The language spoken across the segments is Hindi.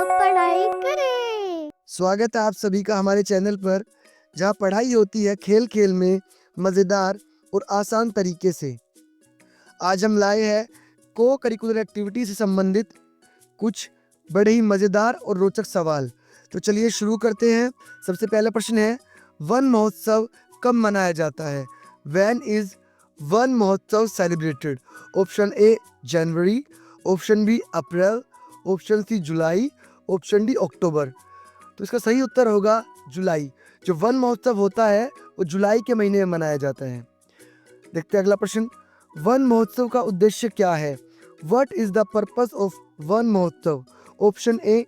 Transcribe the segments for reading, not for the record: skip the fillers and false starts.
पढ़ाई करें। स्वागत है आप सभी का हमारे चैनल पर, जहां पढ़ाई होती है खेल खेल में, मज़ेदार और आसान तरीके से। आज हम लाए हैं को करिकुलर एक्टिविटी से संबंधित कुछ बड़े ही मज़ेदार और रोचक सवाल। तो चलिए शुरू करते हैं। सबसे पहला प्रश्न है, वन महोत्सव कब मनाया जाता है? When is Van Mahotsav celebrated? Option A जनवरी, ऑप्शन बी अप्रैल, ऑप्शन सी जुलाई, ऑप्शन डी अक्टूबर। तो इसका सही उत्तर होगा जुलाई। जो वन महोत्सव होता है वो जुलाई के महीने में मनाया जाता है। देखते हैं अगला प्रश्न, वन महोत्सव का उद्देश्य क्या है? What is the purpose of one महोत्सव? ऑप्शन ए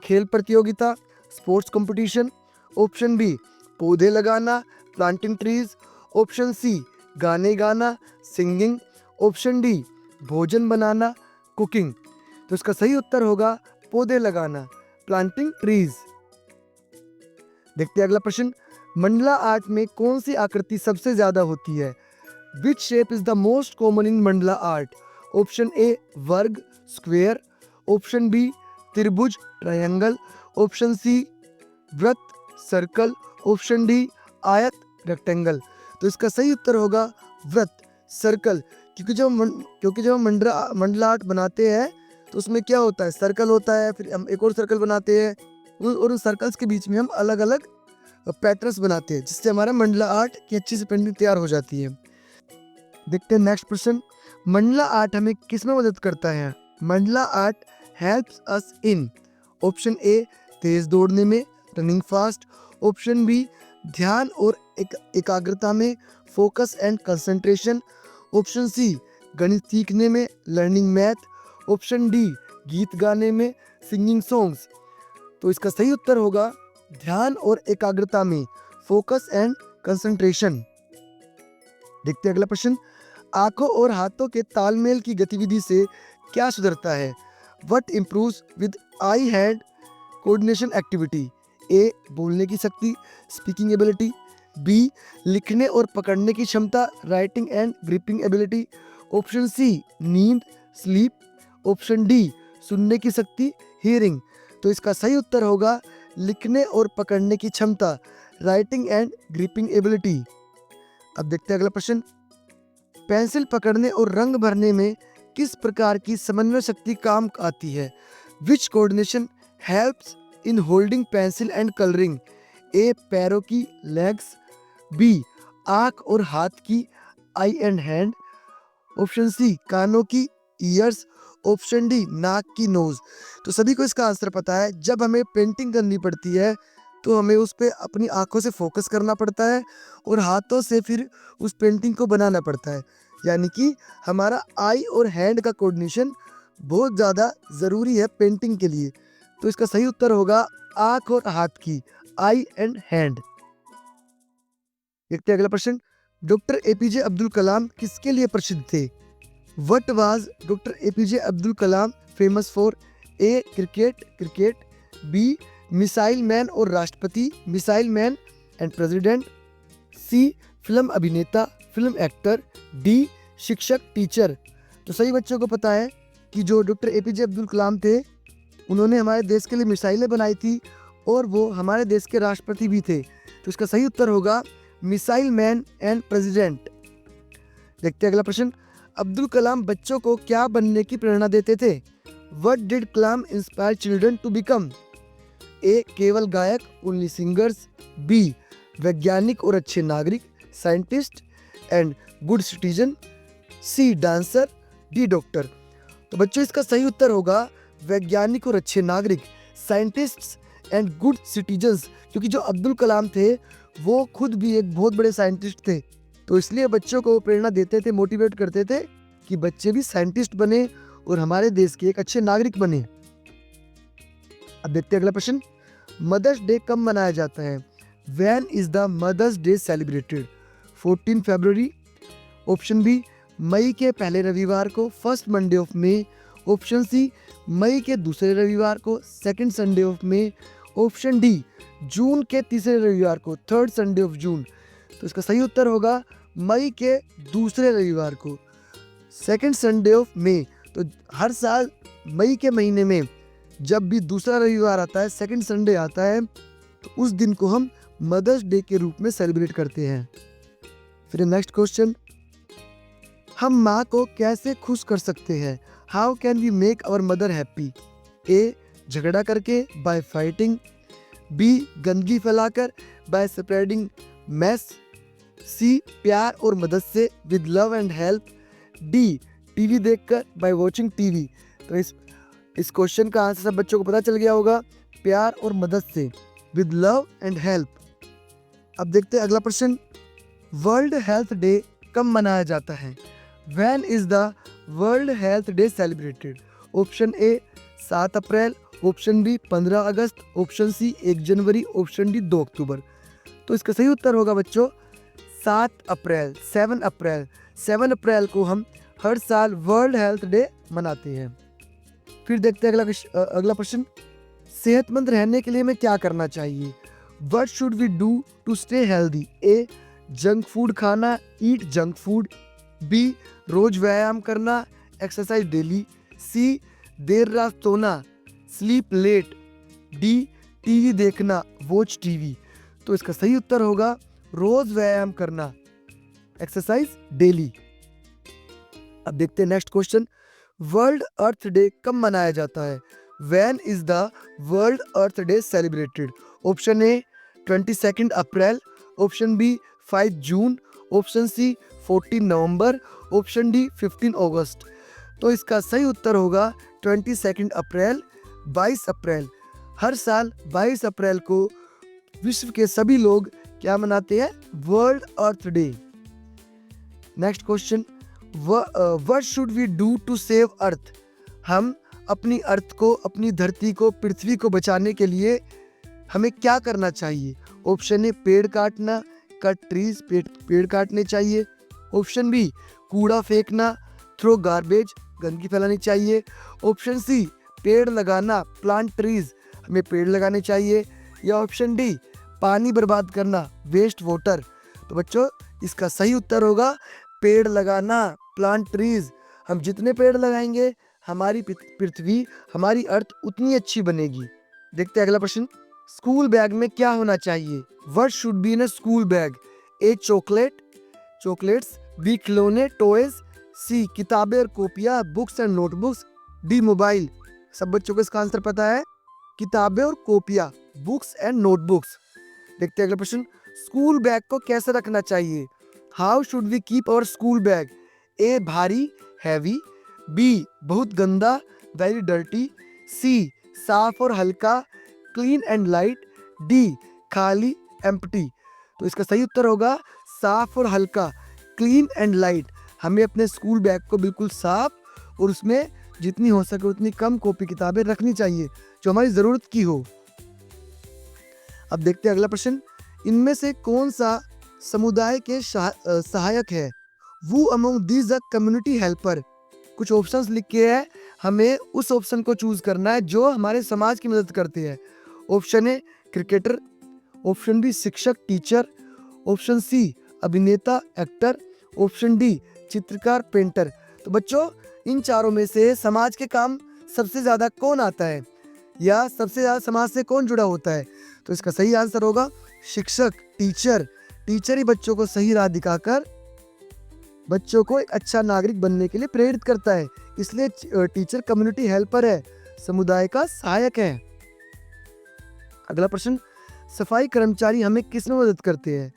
खेल प्रतियोगिता, स्पोर्ट्स कंपटीशन, ऑप्शन बी पौधे लगाना, प्लांटिंग ट्रीज, ऑप्शन सी गाने गाना, सिंगिंग, ऑप्शन डी भोजन बनाना, कुकिंग। तो इसका सही उत्तर होगा पौधे लगाना, प्लांटिंग ट्रीज। देखते हैं अगला प्रश्न, मंडला आर्ट में कौन सी आकृति सबसे ज्यादा होती है? Which shape is the most common in Mandla art? Option A वर्ग स्क्वेयर, ऑप्शन बी त्रिभुज ट्रायंगल, ऑप्शन सी वृत्त सर्कल, ऑप्शन डी आयत रेक्टेंगल। तो इसका सही उत्तर होगा वृत्त सर्कल, क्योंकि जब हम मंडला आर्ट बनाते हैं तो उसमें क्या होता है, सर्कल होता है, फिर हम एक और सर्कल बनाते हैं और उन सर्कल्स के बीच में हम अलग अलग पैटर्न्स बनाते हैं, जिससे हमारा मंडला आर्ट की अच्छी से पेंटिंग तैयार हो जाती है। देखते हैं नेक्स्ट प्रश्न, मंडला आर्ट हमें किस में मदद करता है? Mandala art helps us in, option A तेज दौड़ने में, रनिंग फास्ट, ऑप्शन बी ध्यान और एकाग्रता में, focus and concentration, option C गणित सीखने में, लर्निंग मैथ, ऑप्शन डी गीत गाने में, सिंगिंग सॉन्ग्स। तो इसका सही उत्तर होगा ध्यान और एकाग्रता में, फोकस एंड कंसंट्रेशन। देखते हैं अगला प्रश्न, आंखों और हाथों के तालमेल की गतिविधि से क्या सुधरता है? What improves with eye hand coordination activity? A बोलने की शक्ति, स्पीकिंग एबिलिटी, बी लिखने और पकड़ने की क्षमता, writing and gripping ability, option C नींद स्लीप, ऑप्शन डी सुनने की शक्ति हियरिंग। तो इसका सही उत्तर होगा लिखने और पकड़ने की क्षमता, राइटिंग एंड ग्रिपिंग एबिलिटी। अब देखते हैं अगला प्रश्न, पेंसिल पकड़ने और रंग भरने में किस प्रकार की समन्वय शक्ति काम आती है? Which coordination helps in holding pencil and colouring? A पैरों की लेग्स, बी आंख और हाथ की eye and hand, option C कानों की ईयर्स, ऑप्शन डी नाक की नोज। तो सभी को इसका आंसर पता है, जब हमें पेंटिंग करनी पड़ती है तो हमें उस पर अपनी आंखों से फोकस करना पड़ता है और हाथों से फिर उस पेंटिंग को बनाना पड़ता है। यानी कि हमारा आई और हैंड का कोऑर्डिनेशन बहुत ज़्यादा ज़रूरी है पेंटिंग के लिए। तो इसका सही उत्तर होगा आंख और हाथ की, आई एंड हैंड। देखते हैं अगला प्रश्न, डॉक्टर एपीजे अब्दुल कलाम किसके लिए प्रसिद्ध थे? What was Dr. APJ Abdul Kalam famous for? A. Cricket, B. Missile man और राष्ट्रपति, missile man and president, C. Film अभिनेता, फिल्म एक्टर, D. शिक्षक टीचर। तो सही बच्चों को पता है कि जो डॉक्टर एपीजे अब्दुल कलाम थे, उन्होंने हमारे देश के लिए मिसाइलें बनाई थी और वो हमारे देश के राष्ट्रपति भी थे। तो इसका सही उत्तर होगा मिसाइल मैन एंड प्रेसिडेंट। देखते हैं अगला प्रश्न, अब्दुल कलाम बच्चों को क्या बनने की प्रेरणा देते थे? What did Kalam inspire children to become? A. केवल गायक ओनली सिंगर्स, B. वैज्ञानिक और अच्छे नागरिक scientist and good citizen, C. Dancer, D. Doctor. तो बच्चों इसका सही उत्तर होगा वैज्ञानिक और अच्छे नागरिक, साइंटिस्ट्स एंड गुड सिटीजन्स, क्योंकि जो अब्दुल कलाम थे वो खुद भी एक बहुत बड़े साइंटिस्ट थे। तो इसलिए बच्चों को प्रेरणा देते थे, मोटिवेट करते थे कि बच्चे भी साइंटिस्ट बने और हमारे देश के एक अच्छे नागरिक बने। अब देखते हैं अगला प्रश्न, मदर्स डे कब मनाया जाता है? When is the mother's day celebrated? 14 फरवरी, ऑप्शन बी मई के पहले रविवार को, first Monday of May, option C मई के दूसरे रविवार को, second Sunday of May, option D जून के तीसरे रविवार को, थर्ड संडे ऑफ जून। तो इसका सही उत्तर होगा मई के दूसरे रविवार को, सेकंड संडे ऑफ मई। तो हर साल मई के महीने में जब भी दूसरा रविवार आता है, सेकंड संडे आता है, तो उस दिन को हम मदर्स डे के रूप में सेलिब्रेट करते हैं। फिर नेक्स्ट क्वेश्चन, हम माँ को कैसे खुश कर सकते हैं? How can we make our mother happy? A, झगड़ा करके, बाय फाइटिंग। बी, गंदगी फैलाकर, बाय स्प्रेडिंग मैस। सी, प्यार और मदद से, with love and help. D, TV देखकर, बाय वॉचिंग टीवी। तो इस क्वेश्चन का आंसर सब बच्चों को पता चल गया होगा, प्यार और मदद से, विद लव एंड हेल्प। अब देखते हैं अगला प्रश्न, वर्ल्ड हेल्थ डे कब मनाया जाता है? When is the World Health Day celebrated? Option A 7 अप्रैल, ऑप्शन बी 15 अगस्त, ऑप्शन सी 1 जनवरी, ऑप्शन डी 2 अक्टूबर। तो इसका सही उत्तर होगा बच्चों 7 अप्रैल, 7 अप्रैल। 7 अप्रैल को हम हर साल वर्ल्ड हेल्थ डे मनाते हैं। फिर देखते हैं अगला प्रश्न, सेहतमंद रहने के लिए हमें क्या करना चाहिए? What should we do to stay healthy? A, junk food खाना, ईट जंक फूड। बी, रोज व्यायाम करना, एक्सरसाइज डेली। सी, देर रात सोना, स्लीप लेट। डी, टीवी देखना, वॉच टीवी। तो इसका सही उत्तर होगा रोज व्यायाम करना, एक्सरसाइज डेली। अब देखते हैं next question, world earth day कब मनाया जाता है? When is the world earth day celebrated? Option A 22 अप्रैल, ऑप्शन बी 5 जून, ऑप्शन सी 14 नवंबर, ऑप्शन डी 15 अगस्त। तो इसका सही उत्तर होगा 22 अप्रैल, 22 अप्रैल। हर साल 22 अप्रैल को विश्व के सभी लोग क्या मनाते हैं? World earth day. Next question, what should we do to save earth? हम अपनी अर्थ को, अपनी धरती को, पृथ्वी को बचाने के लिए हमें क्या करना चाहिए? ऑप्शन ए पेड़ काटना, कट ट्रीज, पेड़ काटने चाहिए। ऑप्शन बी कूड़ा फेंकना, थ्रो गार्बेज, गंदगी फैलानी चाहिए। ऑप्शन सी पेड़ लगाना, प्लांट ट्रीज, हमें पेड़ लगाने चाहिए। या ऑप्शन डी पानी बर्बाद करना, वेस्ट वाटर। तो बच्चों इसका सही उत्तर होगा पेड़ लगाना, प्लांट ट्रीज। हम जितने पेड़ लगाएंगे हमारी पृथ्वी, हमारी अर्थ उतनी अच्छी बनेगी। देखते हैं अगला प्रश्न, स्कूल बैग में क्या होना चाहिए? What should be in a school bag? A chocolates, B खिलौने, टॉयज। सी किताबें और कॉपियां, books and notebooks. D mobile. सब बच्चों को इसका आंसर पता है, किताबें और कॉपियां, बुक्स एंड नोटबुक्स। देखते हैं अगला प्रश्न, स्कूल बैग को कैसे रखना चाहिए? How should we keep our school bag? A भारी, हैवी। बी बहुत गंदा, वेरी डर्टी। सी साफ और हल्का, क्लीन एंड लाइट। डी खाली, एम्प्टी। तो इसका सही उत्तर होगा साफ और हल्का, क्लीन एंड लाइट। हमें अपने स्कूल बैग को बिल्कुल साफ और उसमें जितनी हो सके उतनी कम कॉपी किताबें रखनी चाहिए जो हमारी ज़रूरत की हो। अब देखते हैं अगला प्रश्न, इनमें से कौन सा समुदाय के सहायक है? वो among these a community helper. कुछ ऑप्शंस लिखे हैं, हमें उस ऑप्शन को चूज करना है जो हमारे समाज की मदद करते हैं। Option A cricketer, option B शिक्षक टीचर, ऑप्शन सी अभिनेता एक्टर, ऑप्शन डी चित्रकार पेंटर। तो बच्चों इन चारों में से समाज के काम सबसे ज़्यादा कौन आता है या सबसे ज़्यादा समाज से कौन जुड़ा होता है? तो इसका सही आंसर होगा शिक्षक, टीचर। टीचर ही बच्चों को सही राह दिखाकर बच्चों को एक अच्छा नागरिक बनने के लिए प्रेरित करता है, इसलिए टीचर कम्युनिटी हेल्पर है, समुदाय का सहायक है। अगला प्रश्न, सफाई कर्मचारी हमें किस में मदद करते हैं?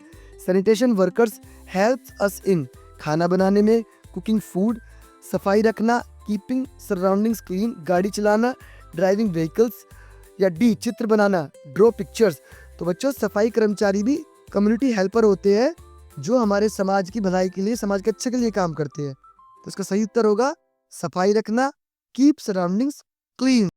सैनिटेशन वर्कर्स हेल्प्स अस इन खाना बनाने में, कुकिंग फूड, सफाई रखना, कीपिंग सराउंडिंग्स क्लीन, गाड़ी चलाना, ड्राइविंग व्हीकल्स। या डी चित्र बनाना, ड्रॉ पिक्चर्स। तो बच्चों सफाई कर्मचारी भी कम्युनिटी हेल्पर होते हैं जो हमारे समाज की भलाई के लिए, समाज के अच्छे के लिए काम करते हैं। तो इसका सही उत्तर होगा सफाई रखना, कीप सराउंडिंग्स क्लीन।